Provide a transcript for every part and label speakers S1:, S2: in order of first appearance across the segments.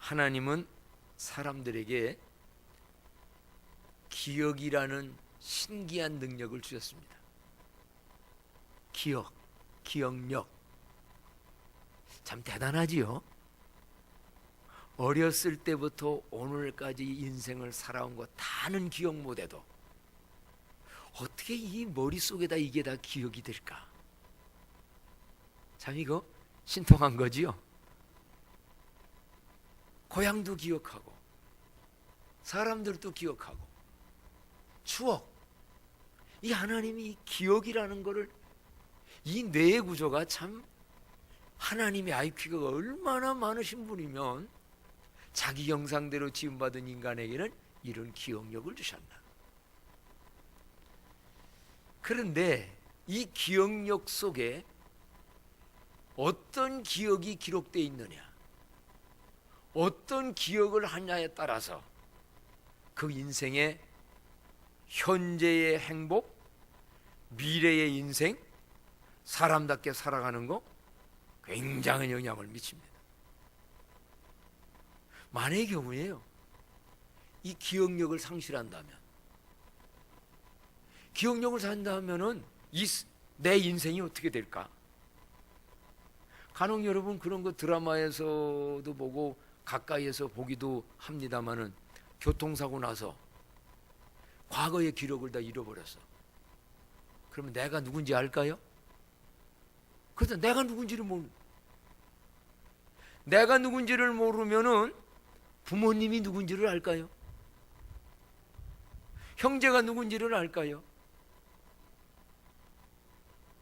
S1: 하나님은 사람들에게 기억이라는 신기한 능력을 주셨습니다. 기억력. 참 대단하지요. 어렸을 때부터 오늘까지 인생을 살아온 거 다는 기억 못해도 어떻게 이 머릿속에다 이게 다 기억이 될까? 참 이거 신통한 거지요. 고향도 기억하고 사람들도 기억하고 추억. 이 하나님이 기억이라는 거를, 이 뇌의 구조가 참, 하나님의 IQ가 얼마나 많으신 분이면 자기 형상대로 지음받은 인간에게는 이런 기억력을 주셨나. 그런데 이 기억력 속에 어떤 기억이 기록되어 있느냐, 어떤 기억을 하냐에 따라서 그 인생의 현재의 행복, 미래의 인생, 사람답게 살아가는 거 굉장한 영향을 미칩니다. 만약의 경우에요, 이 기억력을 상실한다면, 기억력을 산다면은 내 인생이 어떻게 될까? 간혹 여러분 그런 거 드라마에서도 보고 가까이에서 보기도 합니다마는, 교통사고 나서 과거의 기록을 다 잃어버렸어. 그러면 내가 누군지 알까요? 그래서 내가 누군지를 모르면은 부모님이 누군지를 알까요? 형제가 누군지를 알까요?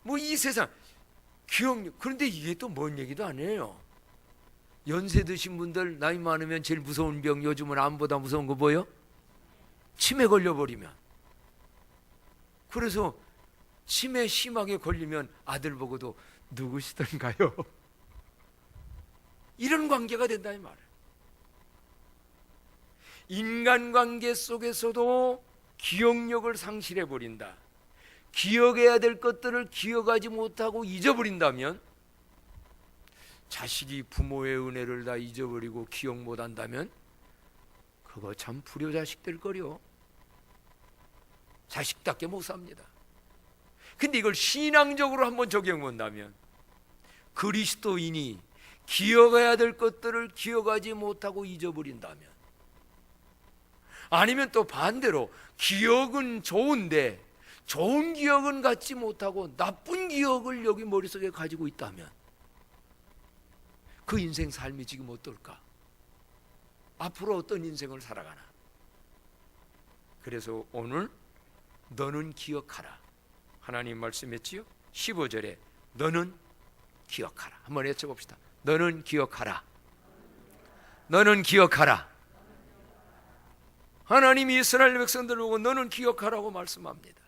S1: 뭐 이 세상 기억력. 그런데 이게 또 뭔 얘기도 아니에요. 연세 드신 분들, 나이 많으면 제일 무서운 병, 요즘은 암보다 무서운 거 뭐예요? 치매 걸려버리면. 그래서 치매 심하게 걸리면 아들 보고도 누구시던가요? 이런 관계가 된다 이 말이에요. 인간관계 속에서도 기억력을 상실해버린다. 기억해야 될 것들을 기억하지 못하고 잊어버린다면, 자식이 부모의 은혜를 다 잊어버리고 기억 못한다면 그거 참 불효자식 될 거려. 자식답게 못 삽니다. 근데 이걸 신앙적으로 한번 적용해 본다면, 그리스도인이 기억해야 될 것들을 기억하지 못하고 잊어버린다면, 아니면 또 반대로 기억은 좋은데 좋은 기억은 갖지 못하고 나쁜 기억을 여기 머릿속에 가지고 있다면, 그 인생 삶이 지금 어떨까? 앞으로 어떤 인생을 살아가나? 그래서 오늘 너는 기억하라, 하나님 말씀했지요. 15절에 너는 기억하라. 한번 외쳐봅시다. 너는 기억하라. 너는 기억하라. 하나님이 이스라엘 백성들을 보고 너는 기억하라고 말씀합니다.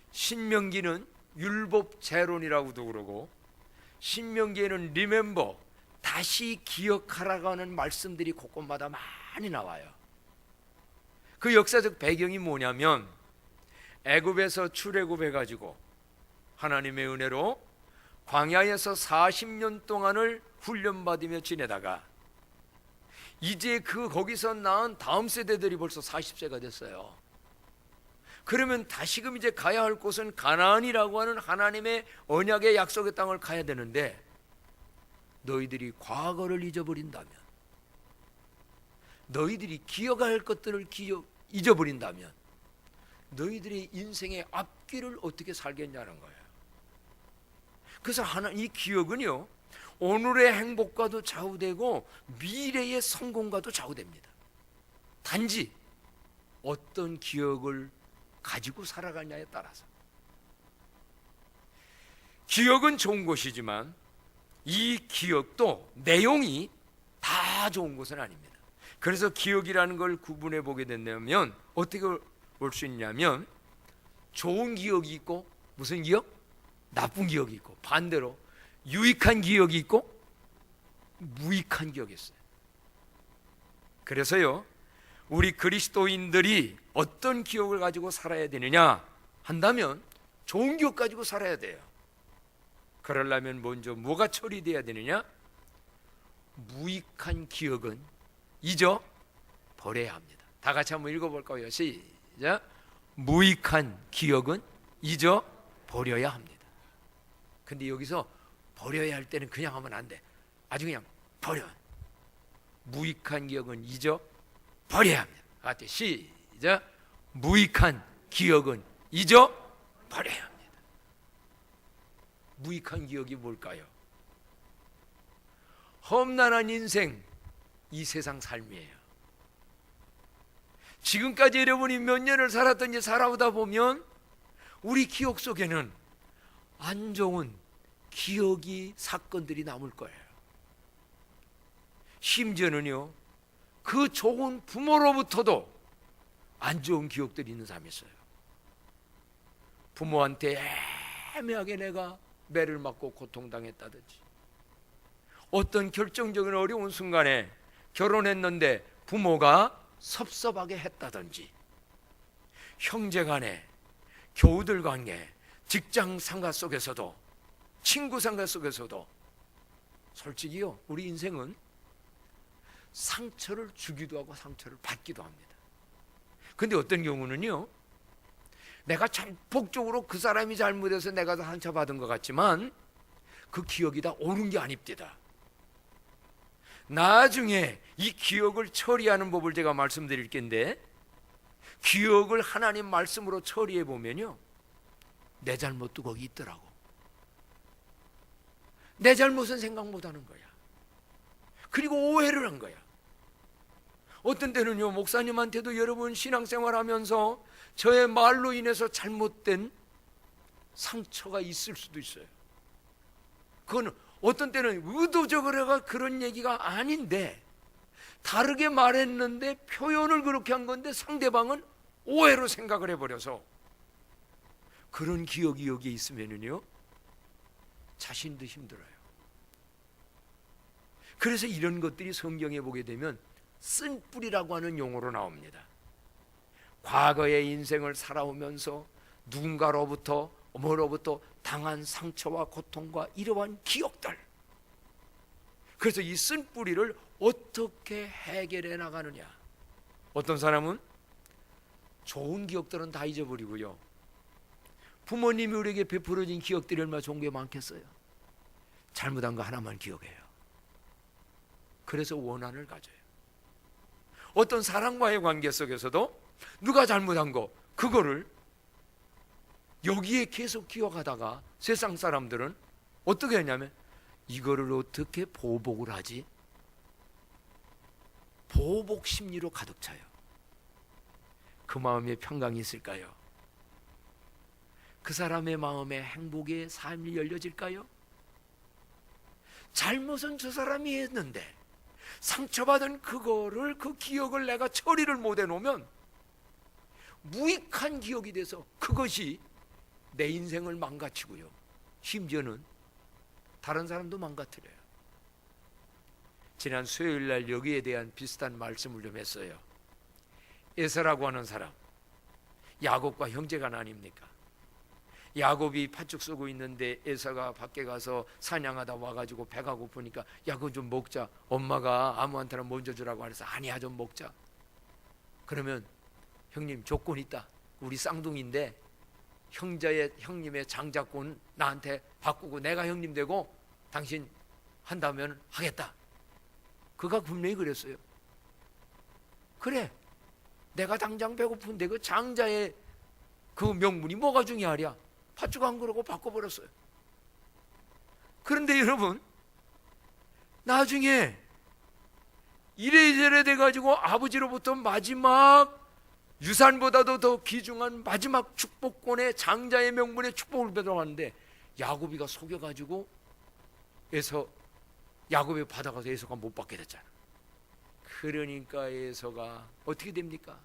S1: 신명기는 율법 재론이라고도 그러고, 신명기에는 remember, 다시 기억하라고 하는 말씀들이 곳곳마다 많이 나와요. 그 역사적 배경이 뭐냐면, 애굽에서 출애굽해가지고 하나님의 은혜로 광야에서 40년 동안을 훈련받으며 지내다가 이제 거기서 낳은 다음 세대들이 벌써 40세가 됐어요. 그러면 다시금 이제 가야 할 곳은 가나안이라고 하는 하나님의 언약의 약속의 땅을 가야 되는데, 너희들이 과거를 잊어버린다면, 너희들이 기억해야 할 것들을 잊어버린다면 너희들의 인생의 앞길을 어떻게 살겠냐는 거예요. 그래서 이 기억은요, 오늘의 행복과도 좌우되고 미래의 성공과도 좌우됩니다. 단지 어떤 기억을 가지고 살아가냐에 따라서. 기억은 좋은 것이지만 이 기억도 내용이 다 좋은 것은 아닙니다. 그래서 기억이라는 걸 구분해 보게 된다면 어떻게 볼 수 있냐면, 좋은 기억이 있고, 무슨 기억? 나쁜 기억이 있고, 반대로 유익한 기억이 있고 무익한 기억이 있어요. 그래서요, 우리 그리스도인들이 어떤 기억을 가지고 살아야 되느냐 한다면 좋은 기억 가지고 살아야 돼요. 그러려면 먼저 뭐가 처리돼야 되느냐? 무익한 기억은 잊어 버려야 합니다. 다 같이 한번 읽어볼까요? 시작. 무익한 기억은 잊어 버려야 합니다. 근데 여기서 버려야 할 때는 그냥 하면 안 돼. 아주 그냥 버려. 무익한 기억은 잊어 버려야 합니다. 같이 시작. 무익한 기억은 잊어 버려야 합니다. 무익한 기억이 뭘까요? 험난한 인생, 이 세상 삶이에요. 지금까지 여러분이 몇 년을 살았든지 살아오다 보면 우리 기억 속에는 안 좋은 기억이, 사건들이 남을 거예요. 심지어는요, 그 좋은 부모로부터도 안 좋은 기억들이 있는 사람이 있어요. 부모한테 애매하게 내가 매를 맞고 고통당했다든지, 어떤 결정적인 어려운 순간에 결혼했는데 부모가 섭섭하게 했다든지, 형제간에, 교우들 관계, 직장 상가 속에서도, 친구 상가 속에서도 솔직히요, 우리 인생은 상처를 주기도 하고 상처를 받기도 합니다. 근데 어떤 경우는요, 내가 전폭적으로 그 사람이 잘못해서 내가 상처받은 것 같지만 그 기억이 다 옳은 게 아닙니다. 나중에 이 기억을 처리하는 법을 제가 말씀드릴 텐데, 기억을 하나님 말씀으로 처리해 보면요, 내 잘못도 거기 있더라고. 내 잘못은 생각 못하는 거야. 그리고 오해를 한 거야. 어떤 때는요, 목사님한테도 여러분 신앙생활하면서 저의 말로 인해서 잘못된 상처가 있을 수도 있어요. 그건 어떤 때는 의도적으로 그런 얘기가 아닌데 다르게 말했는데 표현을 그렇게 한 건데 상대방은 오해로 생각을 해버려서, 그런 기억이 여기에 있으면요, 자신도 힘들어요. 그래서 이런 것들이 성경에 보게 되면 쓴뿌리라고 하는 용어로 나옵니다. 과거의 인생을 살아오면서 누군가로부터, 뭐로부터 당한 상처와 고통과 이러한 기억들, 그래서 이 쓴뿌리를 어떻게 해결해 나가느냐. 어떤 사람은 좋은 기억들은 다 잊어버리고요, 부모님이 우리에게 베풀어진 기억들이 얼마나 좋은 게 많겠어요. 잘못한 거 하나만 기억해요. 그래서 원한을 가져요. 어떤 사람과의 관계 속에서도 누가 잘못한 거, 그거를 여기에 계속 기억하다가 세상 사람들은 어떻게 하냐면 이거를 어떻게 보복을 하지? 보복 심리로 가득 차요. 그 마음에 평강이 있을까요? 그 사람의 마음에 행복의 삶이 열려질까요? 잘못은 저 사람이 했는데 상처받은 그거를, 그 기억을 내가 처리를 못 해놓으면 무익한 기억이 돼서 그것이 내 인생을 망가치고요, 심지어는 다른 사람도 망가뜨려요. 지난 수요일날 여기에 대한 비슷한 말씀을 좀 했어요. 에서라고 하는 사람, 야곱과 형제간 아닙니까? 야곱이 팥죽 쏘고 있는데 에서가 밖에 가서 사냥하다 와가지고 배가 고프니까 야, 그거 좀 먹자. 엄마가 아무한테나 먼저 주라고 해서 아니야, 좀 먹자. 그러면 형님 조건 있다. 우리 쌍둥이인데 형님의 장자권 나한테 바꾸고 내가 형님 되고 당신 한다면 하겠다. 그가 분명히 그랬어요. 그래, 내가 당장 배고픈데 그 장자의 그 명분이 뭐가 중요하랴. 팥죽 안 그러고 바꿔버렸어요. 그런데 여러분, 나중에 이래저래 돼가지고 아버지로부터 마지막 유산보다도 더 귀중한 마지막 축복권의 장자의 명분의 축복을 받아왔는데 야곱이가 속여가지고 야곱이 받아가서 에서가 못 받게 됐잖아. 그러니까 에서가 어떻게 됩니까?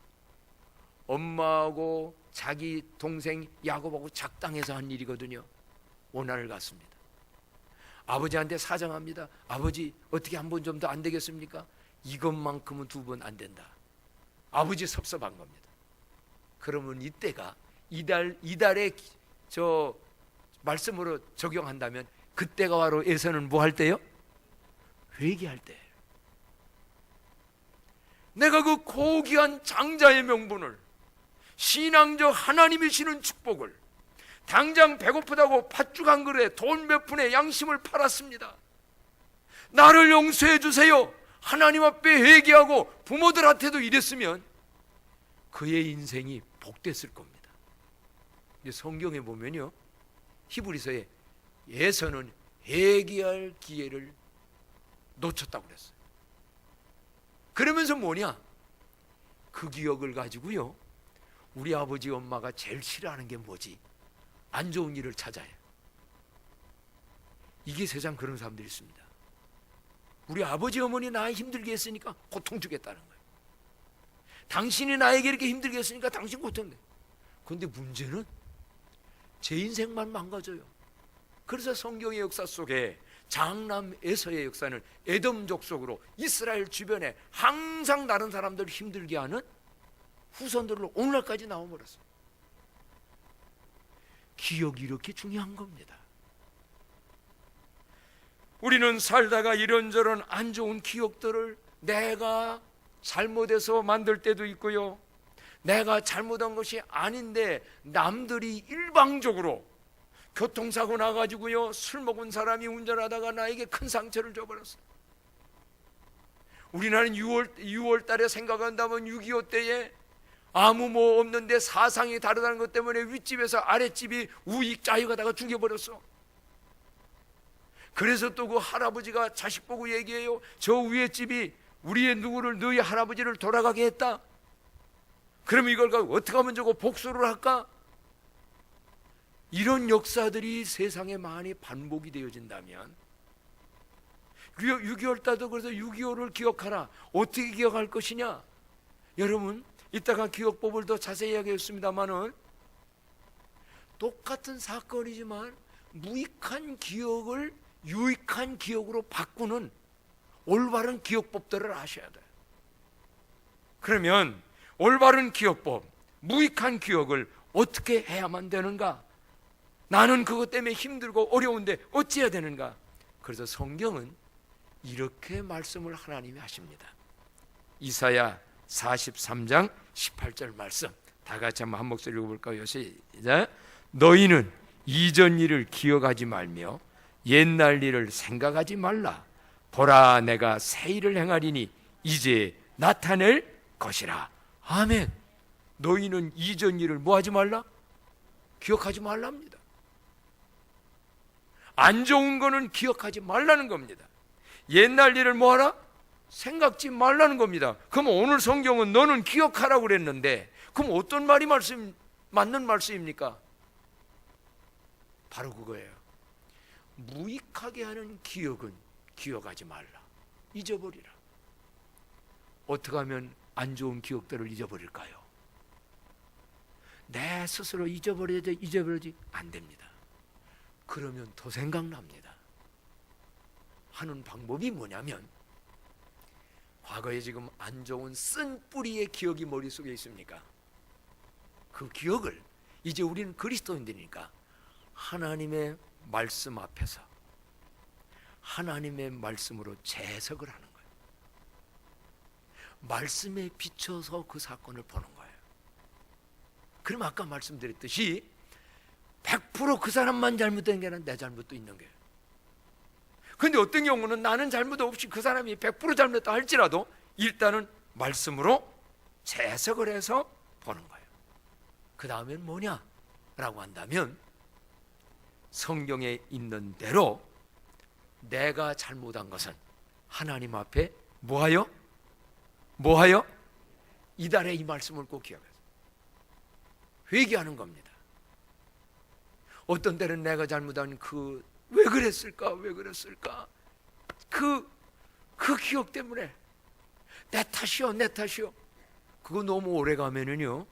S1: 엄마하고 자기 동생 야곱하고 작당해서 한 일이거든요. 오난을 갔습니다. 아버지한테 사정합니다. 아버지, 어떻게 한 번 좀 더 안 되겠습니까? 이것만큼은 두 번 안 된다. 아버지 섭섭한 겁니다. 그러면 이때가 이달의 저 말씀으로 적용한다면 그때가 바로 에서는 뭐 할 때요? 회개할 때 내가 그 고귀한 장자의 명분을, 신앙적 하나님이 주시는 축복을, 당장 배고프다고 팥죽 한 그릇에 돈 몇 푼에 양심을 팔았습니다, 나를 용서해 주세요, 하나님 앞에 회개하고 부모들한테도 이랬으면 그의 인생이 복됐을 겁니다. 성경에 보면요, 히브리서에 예서는 회개할 기회를 놓쳤다고 그랬어요. 그러면서 뭐냐, 그 기억을 가지고요, 우리 아버지 엄마가 제일 싫어하는 게 뭐지? 안 좋은 일을 찾아요. 이게 세상 그런 사람들이 있습니다. 우리 아버지 어머니 나 힘들게 했으니까 고통 주겠다는 거예요. 당신이 나에게 이렇게 힘들게 했으니까 당신 고통돼. 그런데 문제는 제 인생만 망가져요. 그래서 성경의 역사 속에 장남 에서의 역사는 에돔족 속으로 이스라엘 주변에 항상 다른 사람들을 힘들게 하는 후손들로 오늘날까지 나와버렸어요. 기억이 이렇게 중요한 겁니다. 우리는 살다가 이런저런 안 좋은 기억들을 내가 잘못해서 만들 때도 있고요, 내가 잘못한 것이 아닌데 남들이 일방적으로 교통사고 나가지고요, 술 먹은 사람이 운전하다가 나에게 큰 상처를 줘버렸어요. 우리나라는 6월 달에 생각한다면 6.25 때에 아무 뭐 없는데 사상이 다르다는 것 때문에 윗집에서 아랫집이 우익 좌익하다가 죽여버렸어. 그래서 또 그 할아버지가 자식 보고 얘기해요. 저 위에 집이 우리의 누구를, 너희 할아버지를 돌아가게 했다. 그럼 이걸 어떻게 하면 저거 복수를 할까? 이런 역사들이 세상에 많이 반복이 되어진다면, 6.25 달도 그래서 6.25를 기억하라. 어떻게 기억할 것이냐? 여러분, 이따가 기억법을 더 자세히 이야기했습니다만은, 똑같은 사건이지만 무익한 기억을 유익한 기억으로 바꾸는 올바른 기억법들을 아셔야 돼요. 그러면 올바른 기억법, 무익한 기억을 어떻게 해야만 되는가? 나는 그것 때문에 힘들고 어려운데 어찌해야 되는가? 그래서 성경은 이렇게 말씀을 하나님이 하십니다. 이사야 43장 18절 말씀, 다 같이 한번 한 목소리 읽어볼까요? 시작. 너희는 이전 일을 기억하지 말며 옛날 일을 생각하지 말라. 보라, 내가 새 일을 행하리니 이제 나타낼 것이라. 아멘. 너희는 이전 일을 뭐 하지 말라? 기억하지 말랍니다. 안 좋은 거는 기억하지 말라는 겁니다. 옛날 일을 뭐 하라? 생각지 말라는 겁니다. 그럼 오늘 성경은 너는 기억하라고 그랬는데, 그럼 어떤 말이 맞는 말씀입니까? 바로 그거예요. 무익하게 하는 기억은 기억하지 말라. 잊어버리라. 어떻게 하면 안 좋은 기억들을 잊어버릴까요? 내 스스로 잊어버리지 안 됩니다. 그러면 더 생각납니다. 하는 방법이 뭐냐면, 과거에 지금 안 좋은 쓴 뿌리의 기억이 머릿속에 있습니까? 그 기억을 이제 우리는 그리스도인들이니까 하나님의 말씀 앞에서 하나님의 말씀으로 재해석을 하는 거예요. 말씀에 비춰서 그 사건을 보는 거예요. 그럼 아까 말씀드렸듯이 100% 그 사람만 잘못된 게 아니라 내 잘못도 있는 거예요. 그런데 어떤 경우는 나는 잘못 없이 그 사람이 100% 잘못했다 할지라도 일단은 말씀으로 재해석을 해서 보는 거예요. 그 다음엔 뭐냐? 라고 한다면, 성경에 있는 대로 내가 잘못한 것은 하나님 앞에 뭐하여? 이달에 이 말씀을 꼭 기억하세요. 회개하는 겁니다. 어떤 때는 내가 잘못한 왜 그랬을까? 그 기억 때문에 내 탓이요. 그거 너무 오래 가면은요,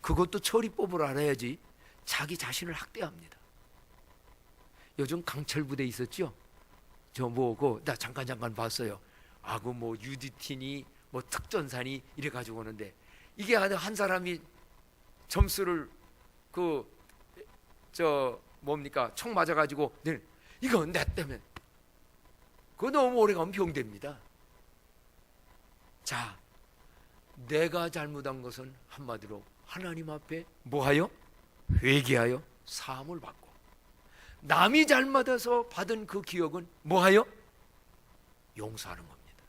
S1: 그것도 처리법을 알아야지 자기 자신을 학대합니다. 요즘 강철부대 있었죠? 나 잠깐 봤어요. 유디틴이 특전산이 이래 가지고 오는데, 이게 한 사람이 점수를 총 맞아가지고, 이거 내 때문에 그거 너무 오래 가면 병됩니다. 자, 내가 잘못한 것은 한마디로 하나님 앞에 뭐하여? 회개하여 사함을 받고, 남이 잘못해서 받은 그 기억은 뭐하여? 용서하는 겁니다.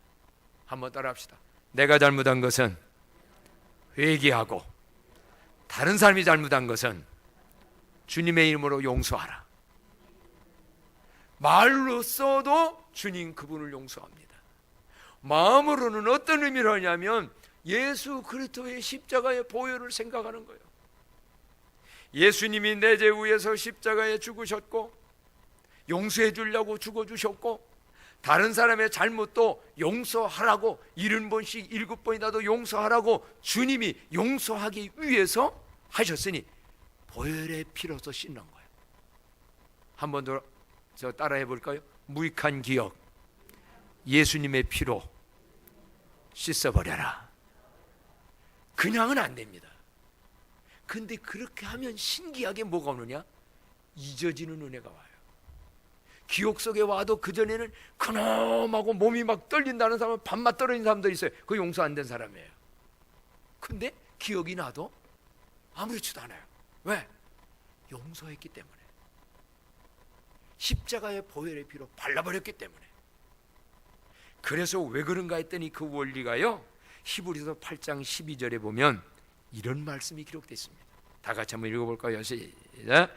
S1: 한번 따라합시다. 내가 잘못한 것은 회개하고, 다른 사람이 잘못한 것은 주님의 이름으로 용서하라. 말로 써도 주님 그분을 용서합니다. 마음으로는 어떤 의미로 하냐면 예수 그리스도의 십자가의 보혈을 생각하는 거예요. 예수님이 내 죄 위해서 십자가에 죽으셨고, 용서해 주려고 죽어주셨고, 다른 사람의 잘못도 용서하라고 70번씩 7번이라도 용서하라고 주님이 용서하기 위해서 하셨으니 보혈의 피로서 씻는 거예요. 한 번 더 저 따라해 볼까요? 무익한 기억 예수님의 피로 씻어버려라. 그냥은 안 됩니다. 근데 그렇게 하면 신기하게 뭐가 오느냐? 잊어지는 은혜가 와요. 기억 속에 와도 그전에는 그놈하고 몸이 막 떨린다는 사람은 밤맛 떨어진 사람도 있어요. 그 용서 안 된 사람이에요. 근데 기억이 나도 아무렇지도 않아요. 왜? 용서했기 때문에. 십자가의 보혈의 피로 발라버렸기 때문에. 그래서 왜 그런가 했더니 그 원리가요, 히브리서 8장 12절에 보면 이런 말씀이 기록되어 있습니다. 다 같이 한번 읽어볼까요? 시작.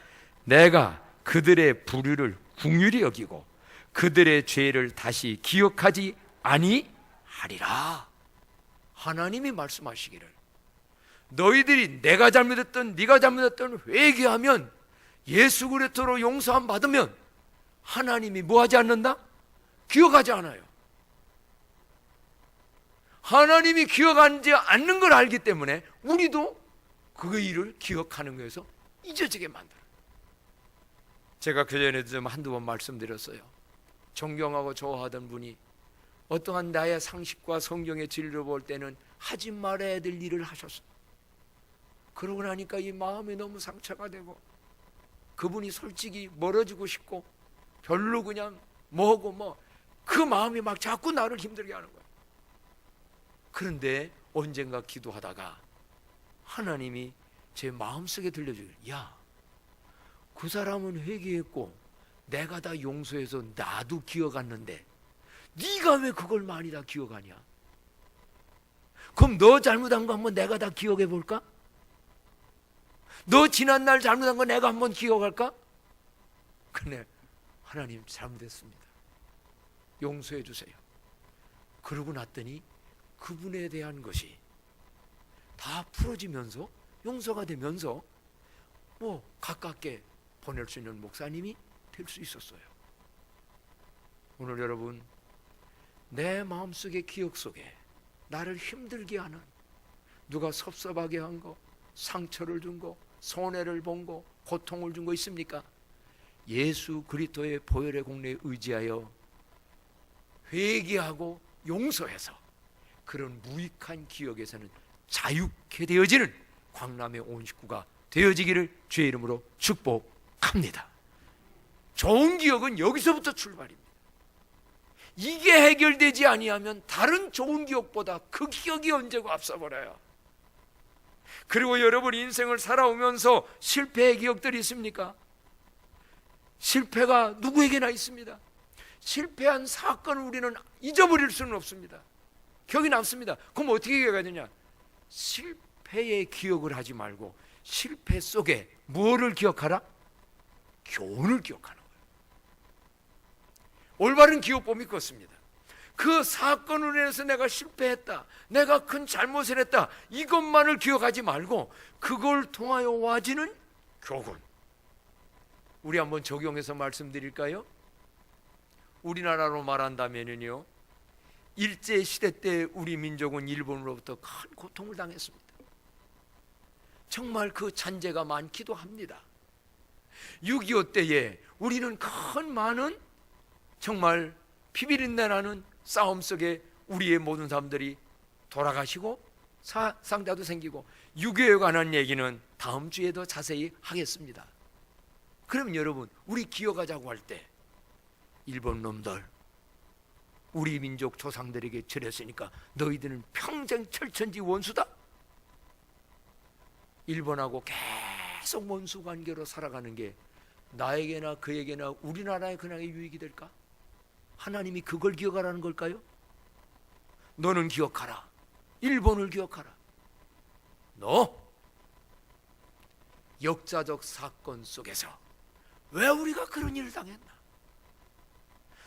S1: 내가 그들의 불의를 긍휼히 여기고 그들의 죄를 다시 기억하지 아니하리라. 하나님이 말씀하시기를, 너희들이 내가 잘못했던 네가 잘못했던 회개하면, 예수 그리스도로 용서함 받으면 하나님이 뭐하지 않는다? 기억하지 않아요. 하나님이 기억하지 않는 걸 알기 때문에 우리도 그 일을 기억하는 거에서 잊어지게 만들어요. 제가 그전에도 좀 한두 번 말씀드렸어요. 존경하고 좋아하던 분이 어떠한 나의 상식과 성경의 진리를 볼 때는 하지 말아야 될 일을 하셨어요. 그러고 나니까 이 마음이 너무 상처가 되고, 그분이 솔직히 멀어지고 싶고 별로 그냥 뭐고 그 마음이 막 자꾸 나를 힘들게 하는 거예요. 그런데 언젠가 기도하다가 하나님이 제 마음속에 들려주길, 야, 그 사람은 회개했고 내가 다 용서해서 나도 기억하는데 네가 왜 그걸 많이 다 기억하냐? 그럼 너 잘못한 거 한번 내가 다 기억해 볼까? 너 지난날 잘못한 거 내가 한번 기억할까? 근데 하나님 잘못했습니다. 용서해 주세요. 그러고 났더니 그분에 대한 것이 다 풀어지면서 용서가 되면서 가깝게 보낼 수 있는 목사님이 될 수 있었어요. 오늘 여러분, 내 마음속의 기억 속에 나를 힘들게 하는, 누가 섭섭하게 한 거, 상처를 준 거, 손해를 본 거, 고통을 준 거 있습니까? 예수 그리스도의 보혈의 공로에 의지하여 회개하고 용서해서 그런 무익한 기억에서는 자유케 되어지는 광남의 온 식구가 되어지기를 주의 이름으로 축복합니다. 좋은 기억은 여기서부터 출발입니다. 이게 해결되지 아니하면 다른 좋은 기억보다 그 기억이 언제고 앞서버려요. 그리고 여러분 인생을 살아오면서 실패의 기억들이 있습니까? 실패가 누구에게나 있습니다. 실패한 사건을 우리는 잊어버릴 수는 없습니다. 기억이 남습니다. 그럼 어떻게 기억하느냐? 실패의 기억을 하지 말고 실패 속에 무엇을 기억하라? 교훈을 기억하는 거예요. 올바른 기억법이 그렇습니다. 그 사건으로 인해서 내가 실패했다, 내가 큰 잘못을 했다, 이것만을 기억하지 말고 그걸 통하여 와지는 교훈. 우리 한번 적용해서 말씀드릴까요? 우리나라로 말한다면요, 일제시대 때 우리 민족은 일본으로부터 큰 고통을 당했습니다. 정말 그 잔재가 많기도 합니다. 6.25 때에 우리는 많은 정말 피비린내 나는 싸움 속에 우리의 모든 사람들이 돌아가시고 상자도 생기고, 6.25에 관한 얘기는 다음 주에 더 자세히 하겠습니다. 그럼 여러분, 우리 기억하자고 할 때 일본 놈들, 우리 민족 조상들에게 절했으니까 너희들은 평생 철천지 원수다. 일본하고 계속 원수 관계로 살아가는 게 나에게나 그에게나 우리나라에 그나마 유익이 될까? 하나님이 그걸 기억하라는 걸까요? 너는 기억하라. 일본을 기억하라. 너 역사적 사건 속에서 왜 우리가 그런 일을 당했나?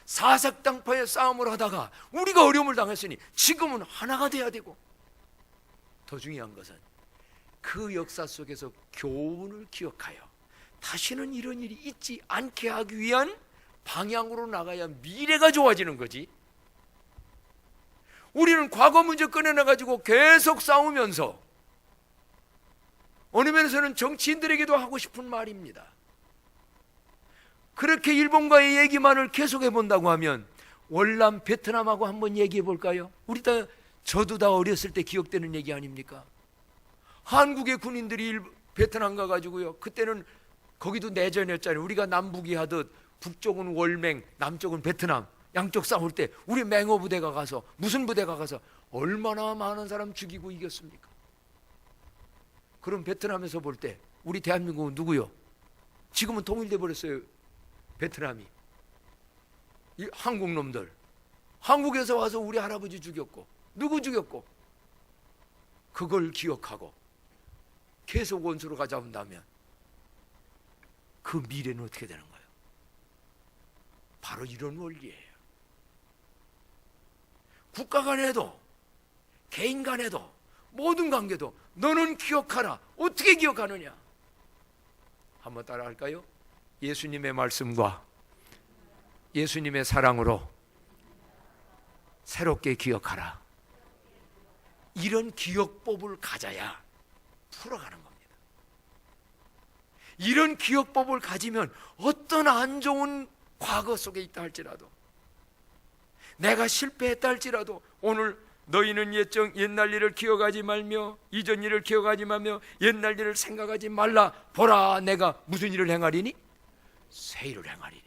S1: 사색당파의 싸움을 하다가 우리가 어려움을 당했으니 지금은 하나가 돼야 되고, 더 중요한 것은 그 역사 속에서 교훈을 기억하여 다시는 이런 일이 있지 않게 하기 위한 방향으로 나가야 미래가 좋아지는 거지. 우리는 과거 문제 꺼내놔가지고 계속 싸우면서 어느 면에서는 정치인들에게도 하고 싶은 말입니다. 그렇게 일본과의 얘기만을 계속해 본다고 하면 월남 베트남하고 한번 얘기해 볼까요? 저도 다 어렸을 때 기억되는 얘기 아닙니까? 한국의 군인들이 베트남 가가지고요, 그때는 거기도 내전이었잖아요. 우리가 남북이 하듯 북쪽은 월맹, 남쪽은 베트남, 양쪽 싸울 때 우리 맹호 부대가 가서, 무슨 부대가 가서 얼마나 많은 사람 죽이고 이겼습니까? 그럼 베트남에서 볼 때 우리 대한민국은 누구요? 지금은 통일돼 버렸어요. 베트남이. 이 한국 놈들, 한국에서 와서 우리 할아버지 죽였고, 누구 죽였고, 그걸 기억하고 계속 원수로 가져온다면 그 미래는 어떻게 되는 거예요? 바로 이런 원리예요. 국가 간에도 개인 간에도 모든 관계도 너는 기억하라. 어떻게 기억하느냐? 한번 따라 할까요? 예수님의 말씀과 예수님의 사랑으로 새롭게 기억하라. 이런 기억법을 가져야 풀어가는 겁니다. 이런 기억법을 가지면 어떤 안 좋은 과거 속에 있다 할지라도, 내가 실패했다 할지라도, 오늘 너희는 옛날 일을 기억하지 말며 이전 일을 기억하지 말며 옛날 일을 생각하지 말라. 보라, 내가 무슨 일을 행하리니? 새 일을 행하리니.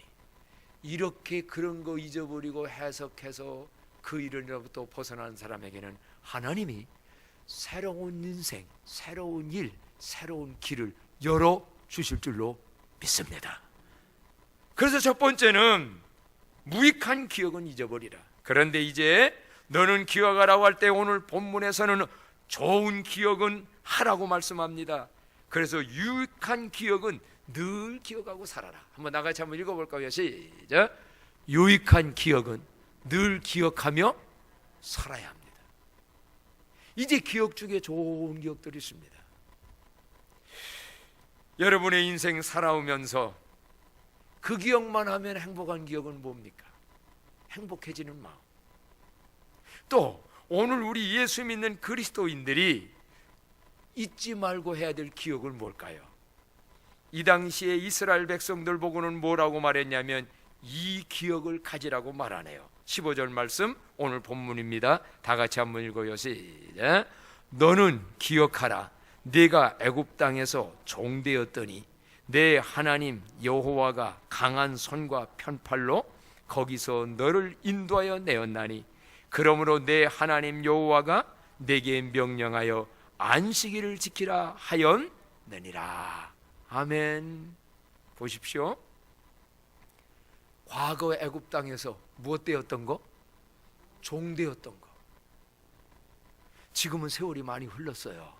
S1: 이렇게 그런 거 잊어버리고 해석해서 그 일로부터 벗어난 사람에게는 하나님이 새로운 인생, 새로운 일, 새로운 길을 열어주실 줄로 믿습니다. 그래서 첫 번째는 무익한 기억은 잊어버리라. 그런데 이제 너는 기억하라고 할 때 오늘 본문에서는 좋은 기억은 하라고 말씀합니다. 그래서 유익한 기억은 늘 기억하고 살아라. 한번 나같이 한번 읽어볼까요? 시작. 유익한 기억은 늘 기억하며 살아야 합니다. 이제 기억 중에 좋은 기억들이 있습니다. 여러분의 인생 살아오면서 그 기억만 하면 행복한 기억은 뭡니까? 행복해지는 마음. 또 오늘 우리 예수 믿는 그리스도인들이 잊지 말고 해야 될 기억은 뭘까요? 이 당시에 이스라엘 백성들 보고는 뭐라고 말했냐면 이 기억을 가지라고 말하네요. 15절 말씀 오늘 본문입니다. 다 같이 한번 읽어요. 시작. 너는 기억하라. 네가 애굽 땅에서 종되었더니 내 하나님 여호와가 강한 손과 편팔로 거기서 너를 인도하여 내었나니 그러므로 내 하나님 여호와가 내게 명령하여 안식일을 지키라 하였느니라. 아멘. 보십시오. 과거 애굽 땅에서 무엇 되었던 거? 종되었던 거. 지금은 세월이 많이 흘렀어요.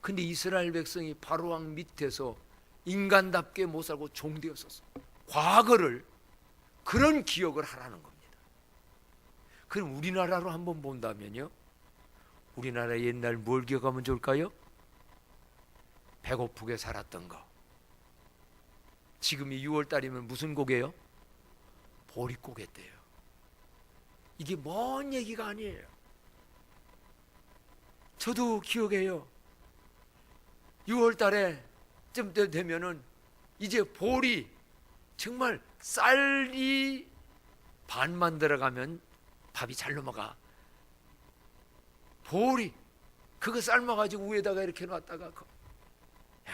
S1: 근데 이스라엘 백성이 바로왕 밑에서 인간답게 못 살고 종되었었어요. 과거를, 그런 기억을 하라는 겁니다. 그럼 우리나라로 한번 본다면요, 우리나라 옛날 뭘 기억하면 좋을까요? 배고프게 살았던 거. 지금이 6월달이면 무슨 고개요? 보릿고개때요. 이게 먼 얘기가 아니에요. 저도 기억해요. 6월달에 좀 되면은 이제 보리, 정말 쌀이 반만 들어가면 밥이 잘 넘어가. 보리, 그거 삶아가지고 위에다가 이렇게 놨다가, 야,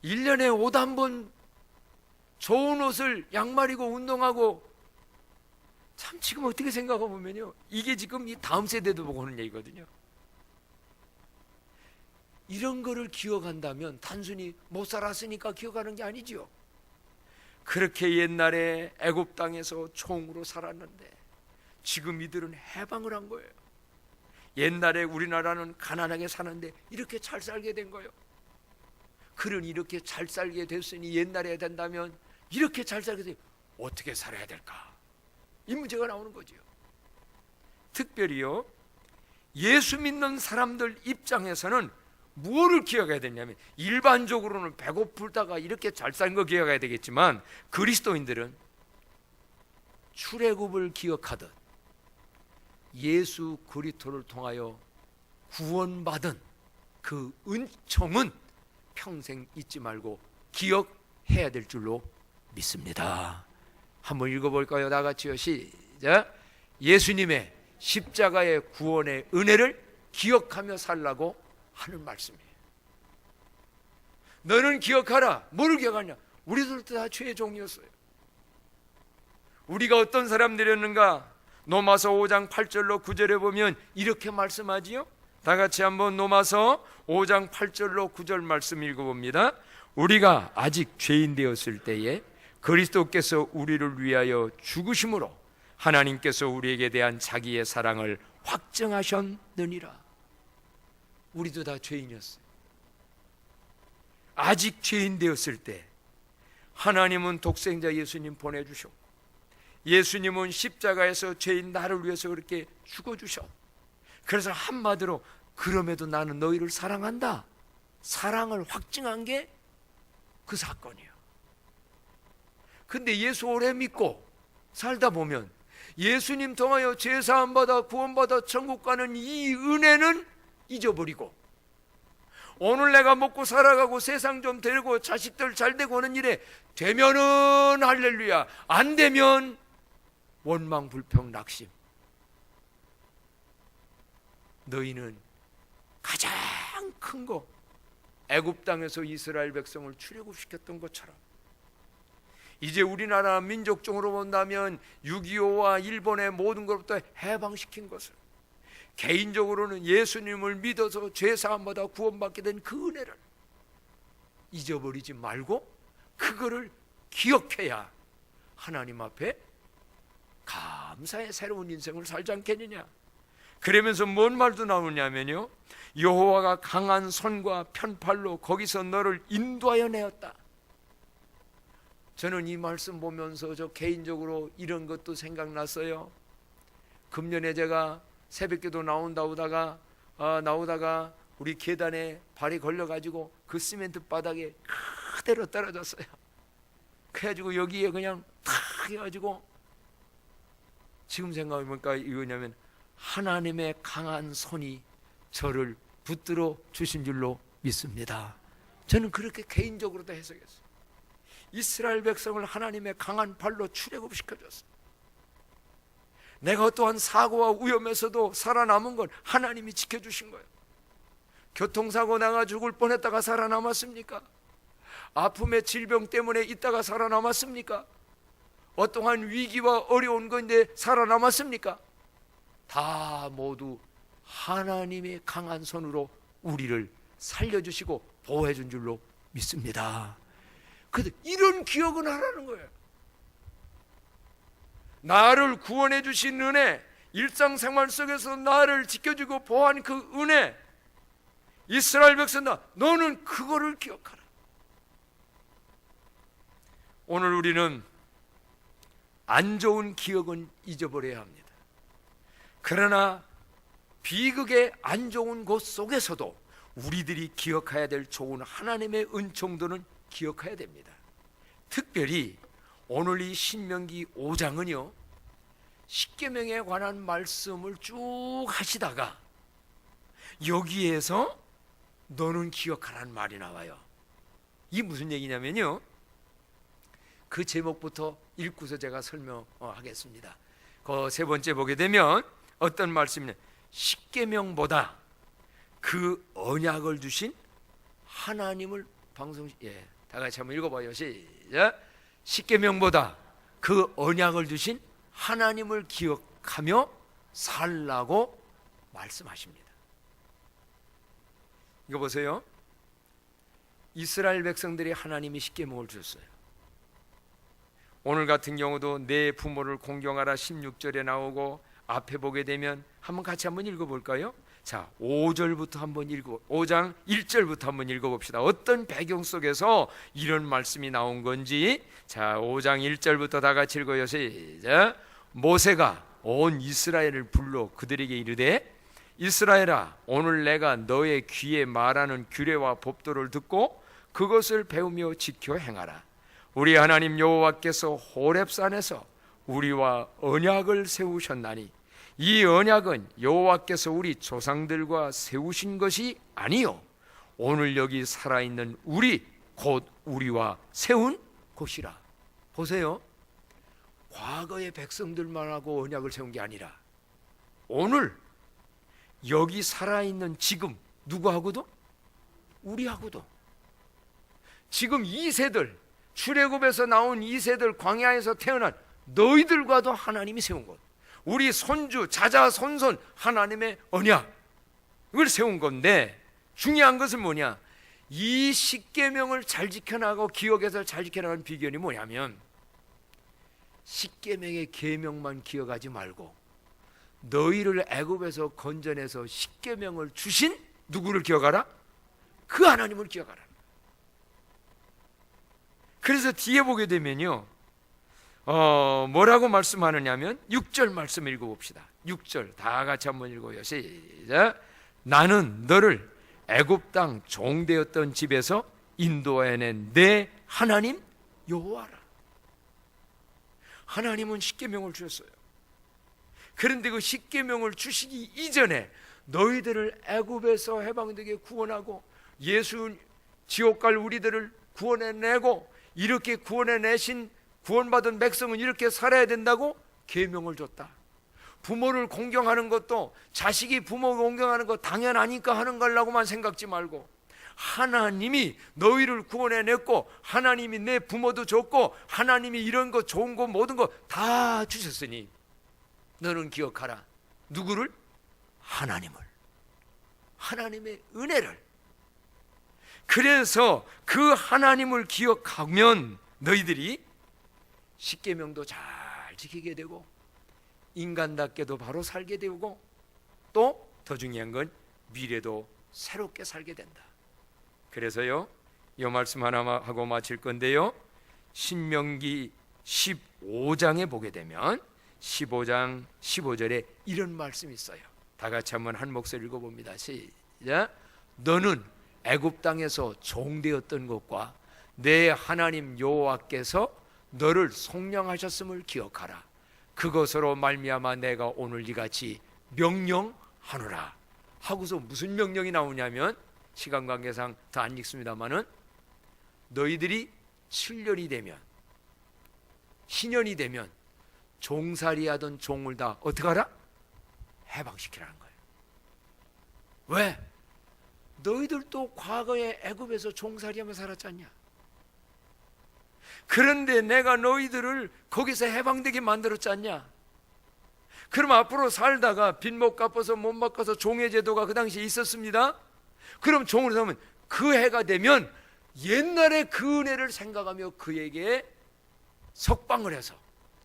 S1: 1년에 옷 한 번, 좋은 옷을 양말이고 운동하고 참 지금 어떻게 생각해 보면요, 이게 지금 이 다음 세대도 보고 하는 얘기거든요. 이런 거를 기억한다면 단순히 못 살았으니까 기억하는 게 아니지요. 그렇게 옛날에 애굽 땅에서 총으로 살았는데 지금 이들은 해방을 한 거예요. 옛날에 우리나라는 가난하게 사는데 이렇게 잘 살게 된 거예요. 그러니 이렇게 잘 살게 됐으니 옛날에 된다면 이렇게 잘 살게 되면 어떻게 살아야 될까? 이 문제가 나오는 거지요. 특별히요, 예수 믿는 사람들 입장에서는 무엇을 기억해야 되냐면, 일반적으로는 배고플다가 이렇게 잘 산 거 기억해야 되겠지만 그리스도인들은 출애굽을 기억하듯 예수 그리스도를 통하여 구원받은 그 은총은 평생 잊지 말고 기억해야 될 줄로 믿습니다. 한번 읽어볼까요? 다 같이요. 시작. 예수님의 십자가의 구원의 은혜를 기억하며 살라고 하는 말씀이에요. 너는 기억하라. 뭘 기억하냐? 우리들도 다 죄의 종이었어요. 우리가 어떤 사람들이었는가? 로마서 5장 8절로 9절에 보면 이렇게 말씀하지요. 다 같이 한번 로마서 5장 8절로 9절 말씀 읽어봅니다. 우리가 아직 죄인 되었을 때에 그리스도께서 우리를 위하여 죽으심으로 하나님께서 우리에게 대한 자기의 사랑을 확증하셨느니라. 우리도 다 죄인이었어요. 아직 죄인 되었을 때 하나님은 독생자 예수님 보내주셨고, 예수님은 십자가에서 죄인 나를 위해서 그렇게 죽어주셔. 그래서 한마디로 그럼에도 나는 너희를 사랑한다, 사랑을 확증한 게 그 사건이에요. 근데 예수 오래 믿고 살다 보면 예수님 통하여 죄사함 받아 구원받아 천국 가는 이 은혜는 잊어버리고, 오늘 내가 먹고 살아가고 세상 좀 데리고 자식들 잘 되고 하는 일에 되면은 할렐루야, 안 되면 원망 불평 낙심. 너희는 가장 큰 거, 애굽 땅에서 이스라엘 백성을 출애굽시켰던 것처럼 이제 우리나라 민족적으로 본다면 6.25와 일본의 모든 것부터 해방시킨 것을, 개인적으로는 예수님을 믿어서 죄사함받아 구원받게 된 그 은혜를 잊어버리지 말고 그거를 기억해야 하나님 앞에 감사의 새로운 인생을 살지 않겠느냐. 그러면서 뭔 말도 나오냐면요, 여호와가 강한 손과 편팔로 거기서 너를 인도하여 내었다. 저는 이 말씀 보면서 저 개인적으로 이런 것도 생각났어요. 금년에 제가 새벽기도 나오다가 우리 계단에 발이 걸려가지고 그 시멘트 바닥에 그대로 떨어졌어요. 그래가지고 여기에 그냥 탁 해가지고, 지금 생각해보니까 이거냐면 하나님의 강한 손이 저를 붙들어 주신 줄로 믿습니다. 저는 그렇게 개인적으로도 해석했어요. 이스라엘 백성을 하나님의 강한 발로 출애굽시켜줬어요. 내가 또한 사고와 위험에서도 살아남은 건 하나님이 지켜주신 거예요. 교통사고 나가 죽을 뻔했다가 살아남았습니까? 아픔의 질병 때문에 있다가 살아남았습니까? 어떠한 위기와 어려운 건데 살아남았습니까? 다 모두 하나님의 강한 손으로 우리를 살려주시고 보호해준 줄로 믿습니다. 그런데 이런 기억은 하라는 거예요. 나를 구원해 주신 은혜, 일상생활 속에서 나를 지켜주고 보호한 그 은혜, 이스라엘 백성아, 너는 그거를 기억하라. 오늘 우리는 안 좋은 기억은 잊어버려야 합니다. 그러나 비극의 안 좋은 곳 속에서도 우리들이 기억해야 될 좋은 하나님의 은총들은 기억해야 됩니다. 특별히 오늘 이 신명기 5장은요, 십계명에 관한 말씀을 쭉 하시다가 여기에서 너는 기억하라는 말이 나와요. 이게 무슨 얘기냐면요, 그 제목부터 읽고서 제가 설명하겠습니다. 그 세 번째 보게 되면 어떤 말씀이냐, 십계명보다 그 언약을 주신 하나님을 다 같이 한번 읽어봐요. 시작. 십계명보다 그 언약을 주신 하나님을 기억하며 살라고 말씀하십니다. 이거 보세요. 이스라엘 백성들이 하나님이 십계명을 주셨어요. 오늘 같은 경우도 내 부모를 공경하라 16절에 나오고, 앞에 보게 되면 같이 한번 읽어볼까요? 자, 5절부터 한번 5장 1절부터 한번 읽어봅시다. 어떤 배경 속에서 이런 말씀이 나온 건지. 자, 5장 1절부터 다 같이 읽어요. 시작. 모세가 온 이스라엘을 불러 그들에게 이르되, 이스라엘아, 오늘 내가 너의 귀에 말하는 규례와 법도를 듣고 그것을 배우며 지켜 행하라. 우리 하나님 여호와께서 호렙산에서 우리와 언약을 세우셨나니 이 언약은 여호와께서 우리 조상들과 세우신 것이 아니요 오늘 여기 살아있는 우리 곧 우리와 세운 곳이라. 보세요. 과거의 백성들만 하고 언약을 세운 게 아니라 오늘 여기 살아있는 지금 누구하고도? 우리하고도. 지금 이 세들, 출애굽에서 나온 이 세들, 광야에서 태어난 너희들과도 하나님이 세운 것, 우리 손주, 자자, 손손 하나님의 언약을 세운 건데, 중요한 것은 뭐냐? 이 십계명을 잘 지켜나가고 기억해서 잘 지켜나가는 비결이 뭐냐면, 십계명의 계명만 기억하지 말고 너희를 애굽에서 건져내서 십계명을 주신 누구를 기억하라? 그 하나님을 기억하라. 그래서 뒤에 보게 되면요, 뭐라고 말씀하느냐면 6절 말씀 읽어봅시다. 6절 다 같이 한번 읽어요. 시작. 나는 너를 애굽 땅 종되었던 집에서 인도해낸 내 하나님 여호와라. 하나님은 십계명을 주셨어요. 그런데 그 십계명을 주시기 이전에 너희들을 애굽에서 해방되게 구원하고 예수 지옥 갈 우리들을 구원해내고, 이렇게 구원해내신 구원받은 백성은 이렇게 살아야 된다고 계명을 줬다. 부모를 공경하는 것도 자식이 부모 공경하는 거 당연하니까 하는 거라고만 생각지 말고, 하나님이 너희를 구원해냈고 하나님이 내 부모도 줬고 하나님이 이런 거 좋은 거 모든 거 다 주셨으니 너는 기억하라. 누구를? 하나님을, 하나님의 은혜를. 그래서 그 하나님을 기억하면 너희들이 십계명도 잘 지키게 되고 인간답게도 바로 살게 되고, 또 더 중요한 건 미래도 새롭게 살게 된다. 그래서요, 이 말씀 하나 하고 마칠 건데요, 신명기 15장에 보게 되면 15장 15절에 이런 말씀이 있어요. 다 같이 한번 한 목소리 읽어봅니다. 시작. 너는 애굽 땅에서 종되었던 것과 내 하나님 여호와께서 너를 속량하셨음을 기억하라. 그것으로 말미암아 내가 오늘 이같이 명령하노라. 하고서 무슨 명령이 나오냐면, 시간 관계상 다 안 읽습니다마는, 너희들이 7년이 되면, 신년이 되면 종살이하던 종을 다 어떻게 하라? 해방시키라는 거예요. 왜? 너희들도 과거에 애굽에서 종살이하며 살았지 않냐? 그런데 내가 너희들을 거기서 해방되게 만들었지 않냐? 그럼 앞으로 살다가 빚못 갚아서 못 바꿔서 종의 제도가 그 당시에 있었습니다. 그럼 종으로 살면 그 해가 되면 옛날에 그 은혜를 생각하며 그에게 석방을 해서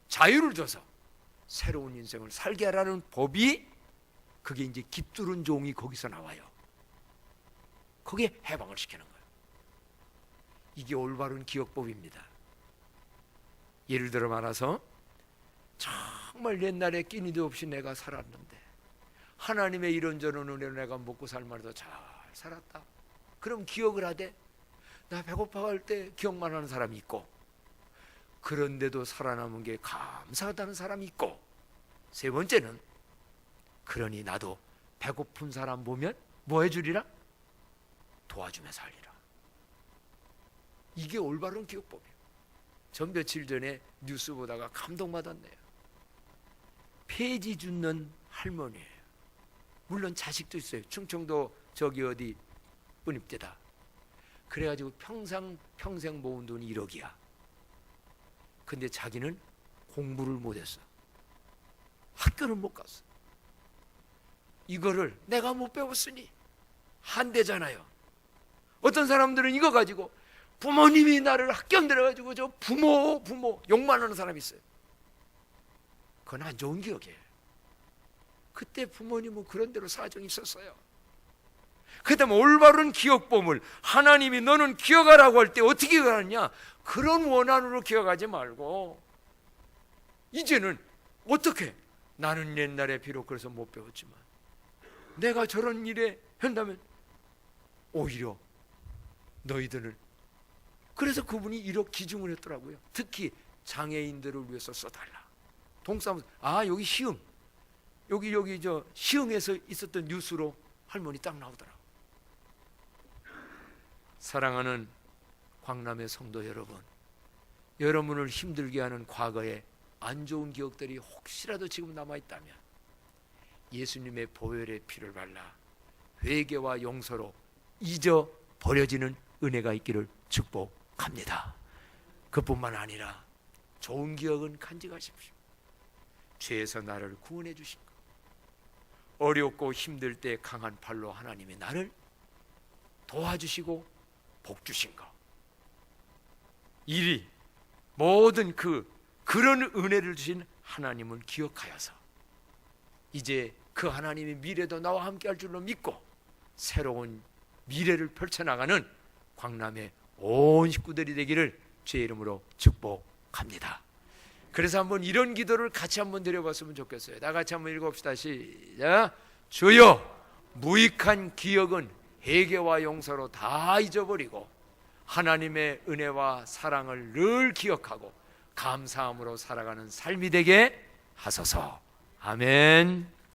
S1: 자유를 줘서 새로운 인생을 살게 하라는 법이, 그게 이제 깃두른 종이 거기서 나와요. 거기에 해방을 시키는 거예요. 이게 올바른 기억법입니다. 예를 들어 말해서 정말 옛날에 끼니도 없이 내가 살았는데 하나님의 이런저런 은혜로 내가 먹고 살만해도 잘 살았다. 그럼 기억을 하되, 나 배고파할 때 기억만 하는 사람이 있고, 그런데도 살아남은 게 감사하다는 사람이 있고, 세 번째는, 그러니 나도 배고픈 사람 보면 뭐 해주리라? 도와주며 살리라. 이게 올바른 기억법이에요. 전 며칠 전에 뉴스 보다가 감동받았네요. 폐지 줍는 할머니예요. 물론 자식도 있어요. 충청도 저기 어디 뿐입니다. 그래가지고 평생 모은 돈이 1억이야. 근데 자기는 공부를 못했어. 학교는 못 갔어. 이거를 내가 못 배웠으니 한대잖아요. 어떤 사람들은 이거 가지고 부모님이 나를 학교 안 데려가지고 저 부모 욕만 하는 사람이 있어요. 그건 안 좋은 기억이에요. 그때 부모님은 그런 대로 사정이 있었어요. 그 다음에 올바른 기억법을 하나님이 너는 기억하라고 할 때 어떻게 기억하느냐, 그런 원한으로 기억하지 말고 이제는 어떻게, 나는 옛날에 비록 그래서 못 배웠지만 내가 저런 일에 한다면 오히려 너희들을, 그래서 그분이 이렇게 기중을 했더라고요. 특히 장애인들을 위해서 써달라. 동사무소, 여기 시흥, 여기 저 시흥에서 있었던 뉴스로 할머니 딱 나오더라고. 사랑하는 광남의 성도 여러분, 여러분을 힘들게 하는 과거의 안 좋은 기억들이 혹시라도 지금 남아있다면 예수님의 보혈의 피를 발라 회개와 용서로 잊어버려지는 은혜가 있기를 축복합니다. 그뿐만 아니라 좋은 기억은 간직하십시오. 죄에서 나를 구원해 주신 것, 어렵고 힘들 때 강한 팔로 하나님이 나를 도와주시고 복 주신 것, 이리 모든 그런 은혜를 주신 하나님을 기억하여서 이제 그 하나님의 미래도 나와 함께 할 줄로 믿고 새로운 미래를 펼쳐나가는 광남의 온 식구들이 되기를 주의 이름으로 축복합니다. 그래서 한번 이런 기도를 같이 한번 드려봤으면 좋겠어요. 다 같이 한번 읽어봅시다. 시작. 주여, 무익한 기억은 회개와 용서로 다 잊어버리고 하나님의 은혜와 사랑을 늘 기억하고 감사함으로 살아가는 삶이 되게 하소서. 아멘.